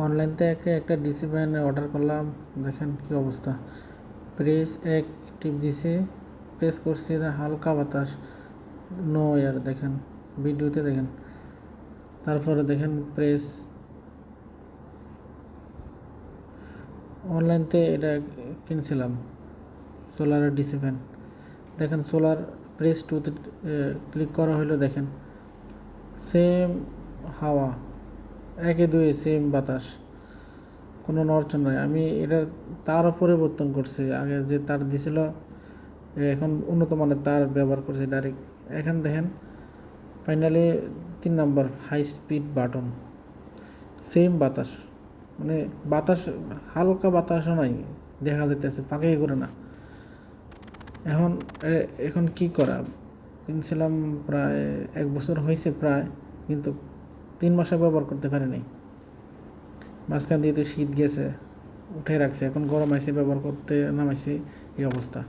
Online থেকে একটা DC fan order করলাম, দেখেন কি অবস্থা। প্রেস এক টিপ দিছি, প্রেস করছি, হালকা বাতাস, নো এয়ার, দেখেন ভিডিওতে দেখেন। তারপরে দেখেন প্রেস, অনলাইনতে এটা কিনছিলাম সোলারের ডিসি ফ্যান। দেখেন সোলার প্রেস টুতে ক্লিক করা হলো, দেখেন সেম হাওয়া, একে দুয়ে সেম বাতাস, কোনো নড়চড় নয়। আমি এটার তারও পরিবর্তন করছি, আগে যে তার দিছিল এখন উন্নত মানের তার ব্যবহার করছি ডাইরেক্ট। এখন দেখেন ফাইনালি 3 নম্বর হাই স্পিড বাটন, সেম বাতাস, মানে বাতাস হালকা বাতাসও নাই, দেখা যাইতেছে পাকাই করে না। এখন কি করা, কিনছিলাম প্রায় 1 বছর হয়েছে প্রায়, কিন্তু 3 মাসে ব্যবহার করতে পারি নাই। মাঝখান দিয়ে তো শীত গেছে, উঠে রাখছে, এখন গরম আইসে ব্যবহার করতে নামাইছি, এই অবস্থা।